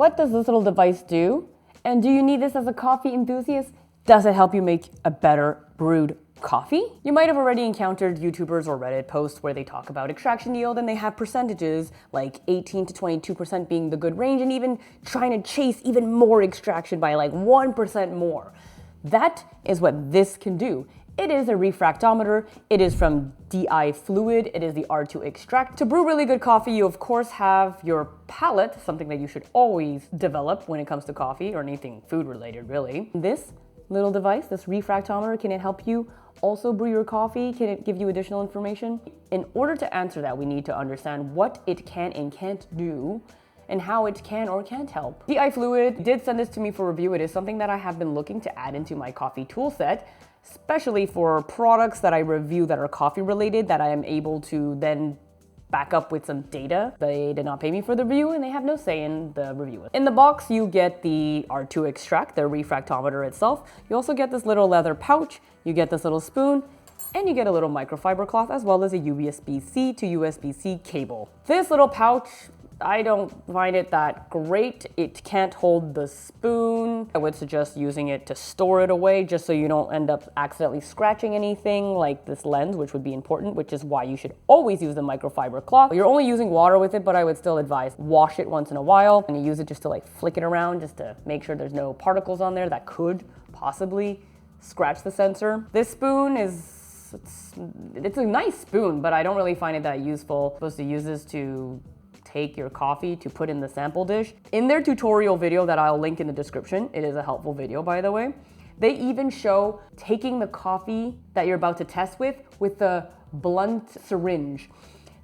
What does this little device do? And do you need this as a coffee enthusiast? Does it help you make a better brewed coffee? You might have already encountered YouTubers or Reddit posts where they talk about extraction yield and they have percentages like 18 to 22% being the good range and even trying to chase even more extraction by like 1% more. That is what this can do. It is a refractometer. It is from DiFluid. It is the R2 Extract. To brew really good coffee, you of course have your palate, something that you should always develop when it comes to coffee or anything food related really. This little device, this refractometer, can it help you also brew your coffee? Can it give you additional information? In order to answer that, we need to understand what it can and can't do and how it can or can't help. DiFluid did send this to me for review. It is something that I have been looking to add into my coffee tool set, especially for products that I review that are coffee related that I am able to then back up with some data. They did not pay me for the review and they have no say in the review. In the box, you get the R2 Extract, the refractometer itself. You also get this little leather pouch, you get this little spoon, and you get a little microfiber cloth as well as a USB-C to USB-C cable. This little pouch, I don't find it that great. It can't hold the spoon. I would suggest using it to store it away just so you don't end up accidentally scratching anything like this lens, which would be important, which is why you should always use the microfiber cloth. You're only using water with it, but I would still advise wash it once in a while and you use it just to like flick it around just to make sure there's no particles on there that could possibly scratch the sensor. This spoon is, it's a nice spoon, but I don't really find it that useful. I'm supposed to use this to take your coffee to put in the sample dish. In their tutorial video that I'll link in the description, it is a helpful video by the way, they even show taking the coffee that you're about to test with a blunt syringe.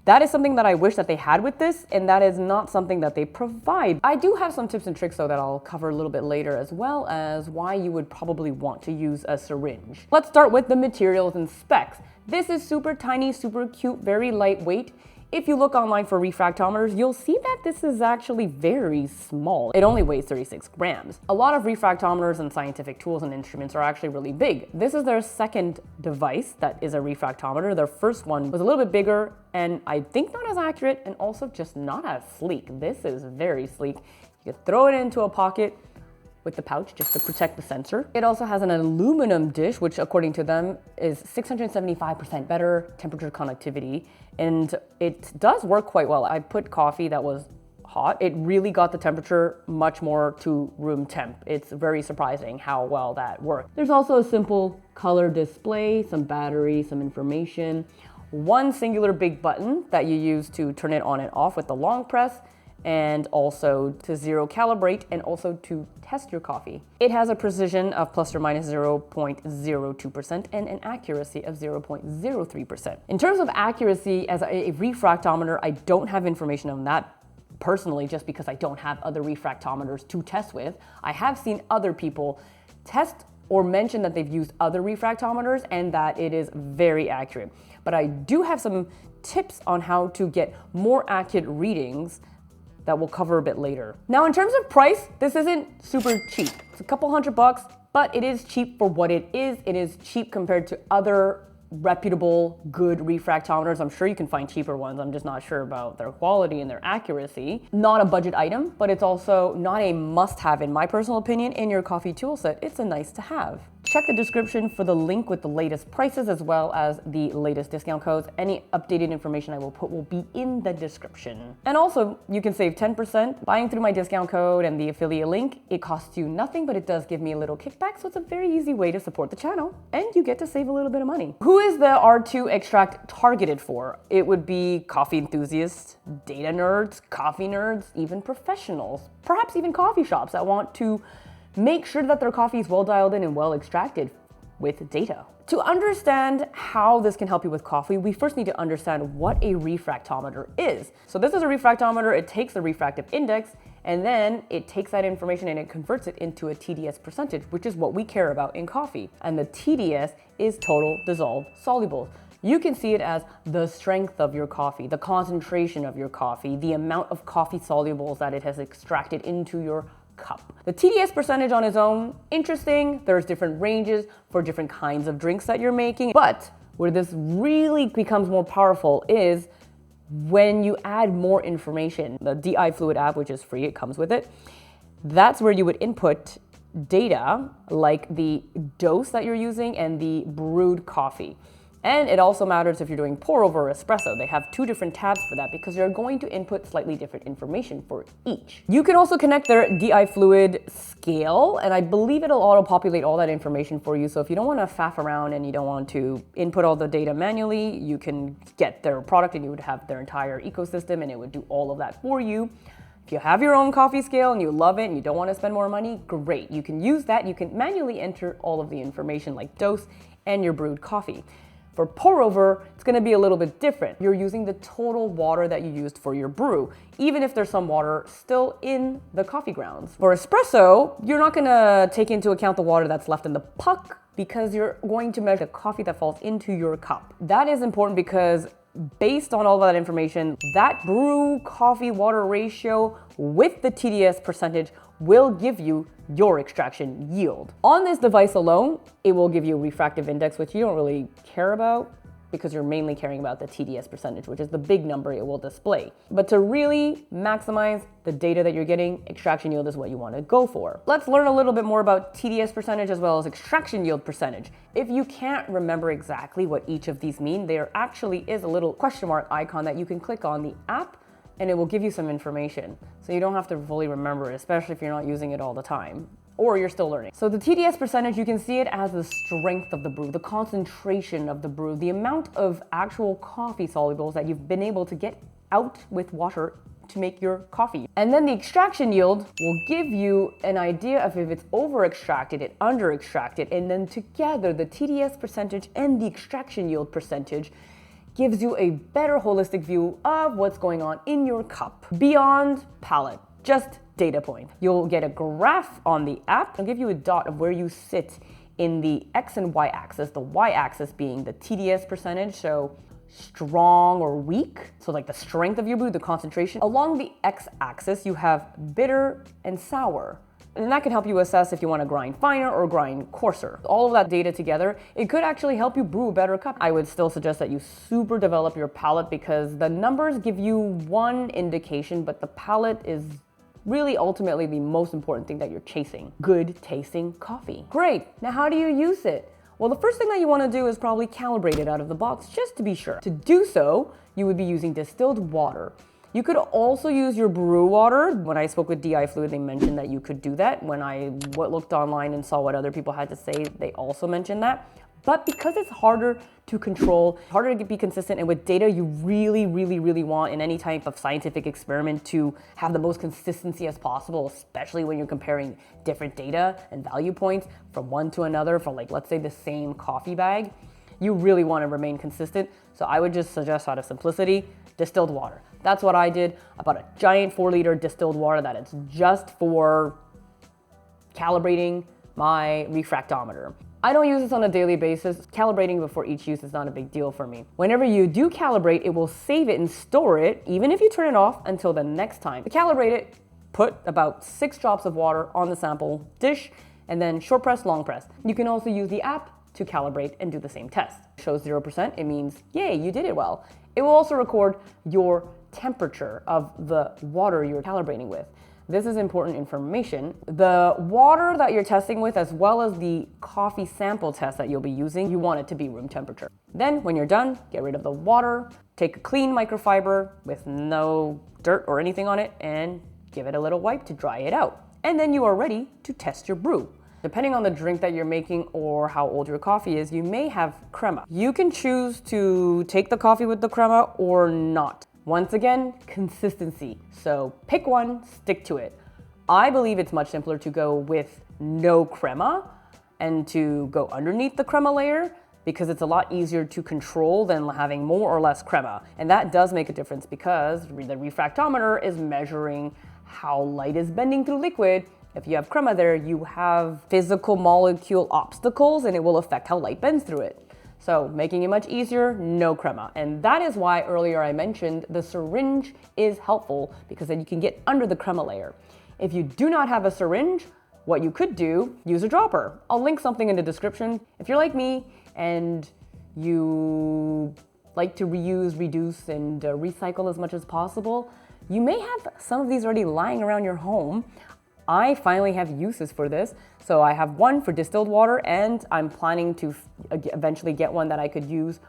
That is something that I wish that they had with this, and that is not something that they provide. I do have some tips and tricks though that I'll cover a little bit later, as well as why you would probably want to use a syringe. Let's start with the materials and specs. This is super tiny, super cute, very lightweight. If you look online for refractometers, you'll see that this is actually very small. It only weighs 36 grams. A lot of refractometers and scientific tools and instruments are actually really big. This is their second device that is a refractometer. Their first one was a little bit bigger and I think not as accurate and also just not as sleek. This is very sleek. You can throw it into a pocket with the pouch just to protect the sensor. It also has an aluminum dish, which according to them is 675% better temperature conductivity, and it does work quite well. I put coffee that was hot. It really got the temperature much more to room temp. It's very surprising how well that worked. There's also a simple color display, some battery, some information, one singular big button that you use to turn it on and off with the long press, and also to zero calibrate and also to test your coffee. It has a precision of plus or minus 0.02% and an accuracy of 0.03%. In terms of accuracy, as a refractometer, I don't have information on that personally, just because I don't have other refractometers to test with. I have seen other people test or mention that they've used other refractometers and that it is very accurate. But I do have some tips on how to get more accurate readings that we'll cover a bit later. Now, in terms of price, this isn't super cheap. It's a couple $100, but it is cheap for what it is. It is cheap compared to other reputable, good refractometers. I'm sure you can find cheaper ones. I'm just not sure about their quality and their accuracy. Not a budget item, but it's also not a must-have in my personal opinion in your coffee tool set. It's a nice to have. Check the description for the link with the latest prices as well as the latest discount codes. Any updated information I will put will be in the description. And also, you can save 10% buying through my discount code and the affiliate link. It costs you nothing, but it does give me a little kickback, so it's a very easy way to support the channel, and you get to save a little bit of money. Who is the R2 Extract targeted for? It would be coffee enthusiasts, data nerds, coffee nerds, even professionals, perhaps even coffee shops that want to make sure that their coffee is well dialed in and well extracted with data. To understand how this can help you with coffee, we first need to understand what a refractometer is. So this is a refractometer. It takes the refractive index and then it takes that information and it converts it into a TDS percentage, which is what we care about in coffee. And the TDS is total dissolved solubles. You can see it as the strength of your coffee, the concentration of your coffee, the amount of coffee solubles that it has extracted into your cup. The TDS percentage on its own, interesting. There's different ranges for different kinds of drinks that you're making. But where this really becomes more powerful is when you add more information. The DiFluid app, which is free, it comes with it, That's where you would input data like the dose that you're using and the brewed coffee. And it also matters if you're doing pour over or espresso. They have two different tabs for that because you're going to input slightly different information for each. You can also connect their DiFluid scale, and I believe it'll auto-populate all that information for you. So if you don't want to faff around and you don't want to input all the data manually, you can get their product and you would have their entire ecosystem and it would do all of that for you. If you have your own coffee scale and you love it and you don't want to spend more money, great. You can use that. You can manually enter all of the information like dose and your brewed coffee. For pour over, it's going to be a little bit different. You're using the total water that you used for your brew, even if there's some water still in the coffee grounds. For espresso, you're not going to take into account the water that's left in the puck because you're going to measure the coffee that falls into your cup. That is important because based on all that information, that brew coffee water ratio with the TDS percentage will give you your extraction yield. On this device alone, it will give you a refractive index, which you don't really care about because you're mainly caring about the TDS percentage, which is the big number it will display. But to really maximize the data that you're getting, extraction yield is what you want to go for. Let's learn a little bit more about TDS percentage as well as extraction yield percentage. If you can't remember exactly what each of these mean, there actually is a little question mark icon that you can click on the app and it will give you some information. So you don't have to fully remember it, especially if you're not using it all the time or you're still learning. So the TDS percentage, you can see it as the strength of the brew, the concentration of the brew, the amount of actual coffee solubles that you've been able to get out with water to make your coffee. And then the extraction yield will give you an idea of if it's over extracted and under extracted, and then together the TDS percentage and the extraction yield percentage gives you a better holistic view of what's going on in your cup beyond palate, just data point. You'll get a graph on the app. It'll give you a dot of where you sit in the X and Y axis, the Y axis being the TDS percentage, so strong or weak, so like the strength of your brew, the concentration. Along the X axis, you have bitter and sour. And that can help you assess if you want to grind finer or grind coarser. All of that data together, it could actually help you brew a better cup. I would still suggest that you super develop your palate because the numbers give you one indication, but the palate is really ultimately the most important thing that you're chasing. Good tasting coffee. Great, now how do you use it? Well, the first thing that you want to do is probably calibrate it out of the box just to be sure. To do so, you would be using distilled water. You could also use your brew water. When I spoke with DiFluid, they mentioned that you could do that. When I looked online and saw what other people had to say, they also mentioned that. But because it's harder to control, harder to be consistent, and with data you really want in any type of scientific experiment to have the most consistency as possible, especially when you're comparing different data and value points from one to another for, like, let's say the same coffee bag, you really want to remain consistent. So I would just suggest, out of simplicity, distilled water. That's what I did. I bought a giant 4-liter distilled water that it's just for calibrating my refractometer. I don't use this on a daily basis. Calibrating before each use is not a big deal for me. Whenever you do calibrate, it will save it and store it, even if you turn it off, until the next time. To calibrate it, put about 6 drops of water on the sample dish, and then short press, long press. You can also use the app to calibrate and do the same test. It shows 0%, it means, yay, you did it well. It will also record your temperature of the water you're calibrating with. This is important information. The water that you're testing with, as well as the coffee sample test that you'll be using, you want it to be room temperature. Then when you're done, get rid of the water, take a clean microfiber with no dirt or anything on it, and give it a little wipe to dry it out. And then you are ready to test your brew. Depending on the drink that you're making or how old your coffee is, you may have crema. You can choose to take the coffee with the crema or not. Once again, consistency. So pick one, stick to it. I believe it's much simpler to go with no crema and to go underneath the crema layer because it's a lot easier to control than having more or less crema. And that does make a difference because the refractometer is measuring how light is bending through liquid. If you have crema there, you have physical molecule obstacles and it will affect how light bends through it. So making it much easier, no crema. And that is why earlier I mentioned the syringe is helpful because then you can get under the crema layer. If you do not have a syringe, what you could do, use a dropper. I'll link something in the description. If you're like me and you like to reuse, reduce, and recycle as much as possible, you may have some of these already lying around your home. I finally have uses for this. So I have one for distilled water, and I'm planning to eventually get one that I could use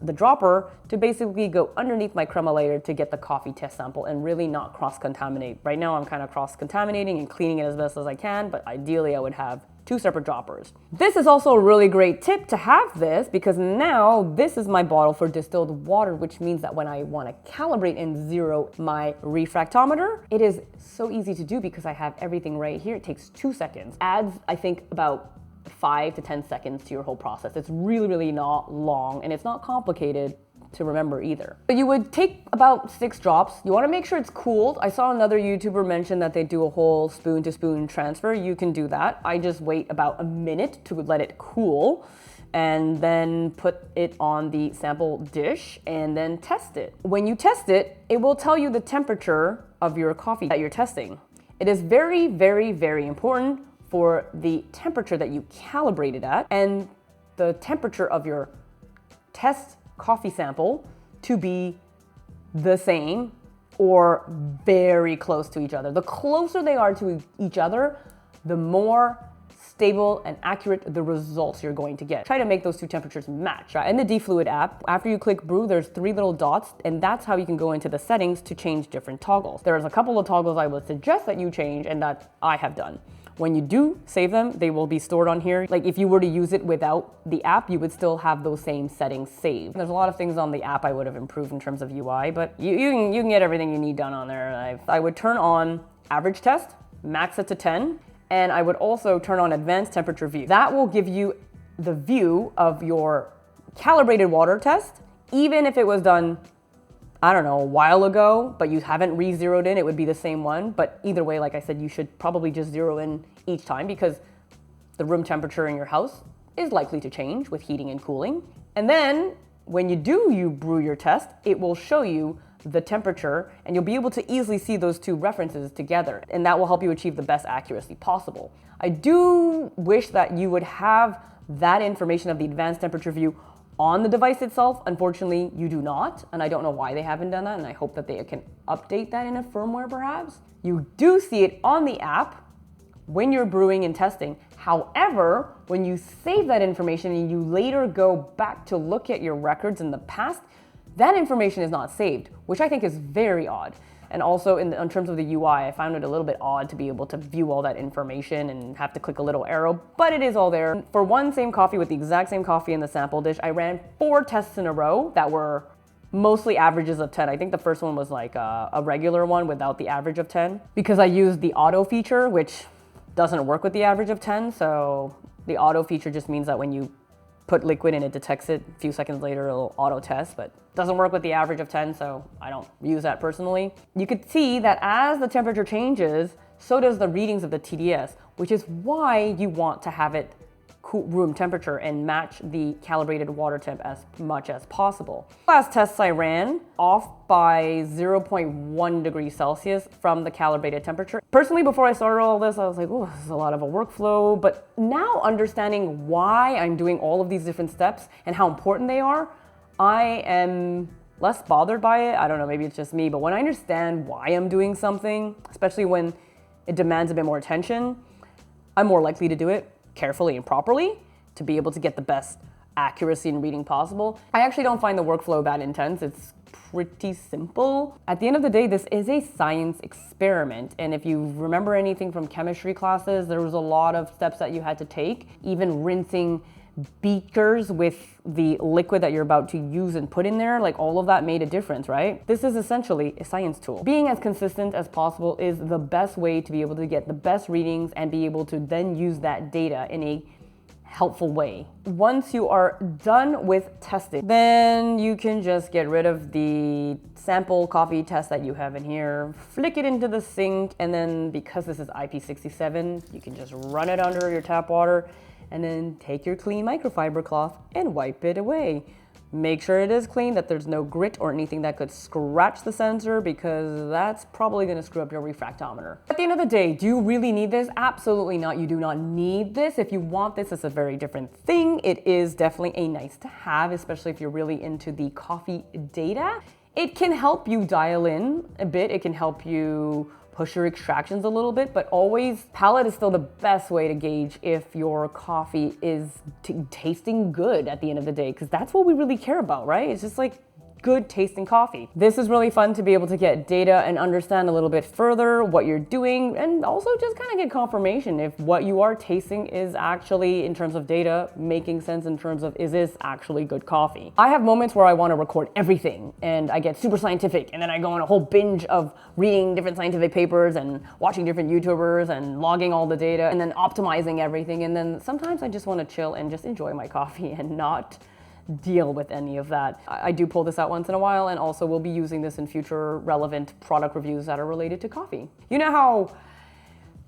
the dropper to basically go underneath my crema layer to get the coffee test sample and really not cross-contaminate. Right now I'm kind of cross-contaminating and cleaning it as best as I can, but ideally I would have 2 separate droppers. This is also a really great tip to have this, because now this is my bottle for distilled water, which means that when I want to calibrate and zero my refractometer, it is so easy to do because I have everything right here. It takes 2 seconds. Adds, I think, about 5 to 10 seconds to your whole process. It's really, really not long, and it's not complicated to remember either. But you would take about 6 drops. You want to make sure it's cooled. I saw another YouTuber mention that they do a whole spoon to spoon transfer. You can do that. I just wait about a minute to let it cool and then put it on the sample dish and then test it. When you test it, it will tell you the temperature of your coffee that you're testing. It is very, very, very important for the temperature that you calibrate it at and the temperature of your test coffee sample to be the same or very close to each other. The closer they are to each other, the more stable and accurate the results you're going to get. Try to make those 2 temperatures match. In the DiFluid app, after you click brew, there's 3 little dots, and that's how you can go into the settings to change different toggles. There's a couple of toggles I would suggest that you change and that I have done. When you do save them, they will be stored on here. Like if you were to use it without the app, you would still have those same settings saved. There's a lot of things on the app I would have improved in terms of UI, but you can get everything you need done on there. I would turn on average test, max it to 10, and I would also turn on advanced temperature view. That will give you the view of your calibrated water test, even if it was done, I don't know, a while ago, but you haven't re-zeroed in, it would be the same one. But either way, like I said, you should probably just zero in each time because the room temperature in your house is likely to change with heating and cooling. And then when you brew your test, it will show you the temperature and you'll be able to easily see those 2 references together. And that will help you achieve the best accuracy possible. I do wish that you would have that information of the advanced temperature view on the device itself. Unfortunately, you do not, and I don't know why they haven't done that, and I hope that they can update that in a firmware perhaps. You do see it on the app when you're brewing and testing. However, when you save that information and you later go back to look at your records in the past, that information is not saved, which I think is very odd. And also in terms of the UI, I found it a little bit odd to be able to view all that information and have to click a little arrow, but it is all there. For one same coffee with the exact same coffee in the sample dish, I ran 4 tests in a row that were mostly averages of 10. I think the first one was like a regular one without the average of 10 because I used the auto feature, which doesn't work with the average of 10. So the auto feature just means that when you put liquid and it detects it, a few seconds later it'll auto test, but doesn't work with the average of 10, so I don't use that personally. You could see that as the temperature changes, so does the readings of the TDS, which is why you want to have it room temperature and match the calibrated water temp as much as possible. Last tests I ran off by 0.1 degrees Celsius from the calibrated temperature. Personally, before I started all this, I was like, oh, this is a lot of a workflow. But now understanding why I'm doing all of these different steps and how important they are, I am less bothered by it. I don't know, maybe it's just me, but when I understand why I'm doing something, especially when it demands a bit more attention, I'm more likely to do it carefully and properly to be able to get the best accuracy and reading possible. I actually don't find the workflow that intense. It's pretty simple. At the end of the day, this is a science experiment. And if you remember anything from chemistry classes, there was a lot of steps that you had to take, even rinsing beakers with the liquid that you're about to use and put in there, like all of that made a difference, right? This is essentially a science tool. Being as consistent as possible is the best way to be able to get the best readings and be able to then use that data in a helpful way. Once you are done with testing, then you can just get rid of the sample coffee test that you have in here, flick it into the sink, and then because this is IP67, you can just run it under your tap water and then take your clean microfiber cloth and wipe it away. Make sure it is clean, that there's no grit or anything that could scratch the sensor, because that's probably gonna screw up your refractometer. At the end of the day, do you really need this? Absolutely not. You do not need this. If you want this, it's a very different thing. It is definitely a nice to have, especially if you're really into the coffee data. It can help you dial in a bit. It can help you push your extractions a little bit, but always palate is still the best way to gauge if your coffee is tasting good at the end of the day, because that's what we really care about, right? It's just like good tasting coffee. This is really fun to be able to get data and understand a little bit further what you're doing, and also just kind of get confirmation if what you are tasting is actually, in terms of data, making sense in terms of, is this actually good coffee? I have moments where I want to record everything and I get super scientific, and then I go on a whole binge of reading different scientific papers and watching different YouTubers and logging all the data and then optimizing everything. And then sometimes I just want to chill and just enjoy my coffee and not deal with any of that. I do pull this out once in a while, and also will be using this in future relevant product reviews that are related to coffee. You know how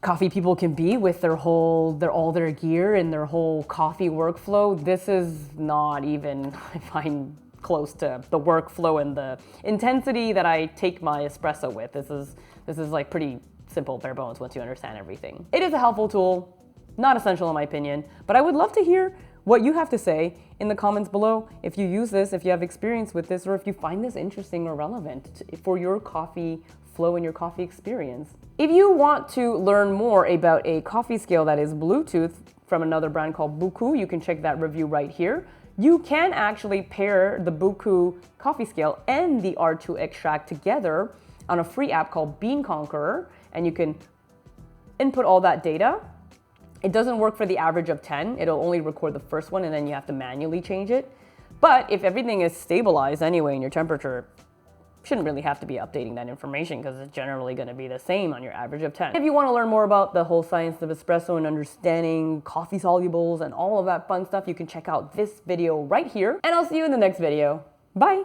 coffee people can be with all their gear and their whole coffee workflow? This is not even, I find, close to the workflow and the intensity that I take my espresso with. This is like pretty simple, bare bones once you understand everything. It is a helpful tool, not essential in my opinion, but I would love to hear what you have to say in the comments below. If you use this, if you have experience with this, or if you find this interesting or relevant for your coffee flow and your coffee experience. If you want to learn more about a coffee scale that is Bluetooth from another brand called Buku, you can check that review right here. You can actually pair the Buku coffee scale and the R2 Extract together on a free app called Bean Conqueror, and you can input all that data. It doesn't work for the average of 10. It'll only record the first one, and then you have to manually change it. But if everything is stabilized anyway in your temperature, shouldn't really have to be updating that information, because it's generally going to be the same on your average of 10. If you want to learn more about the whole science of espresso and understanding coffee solubles and all of that fun stuff, you can check out this video right here. And I'll see you in the next video. Bye!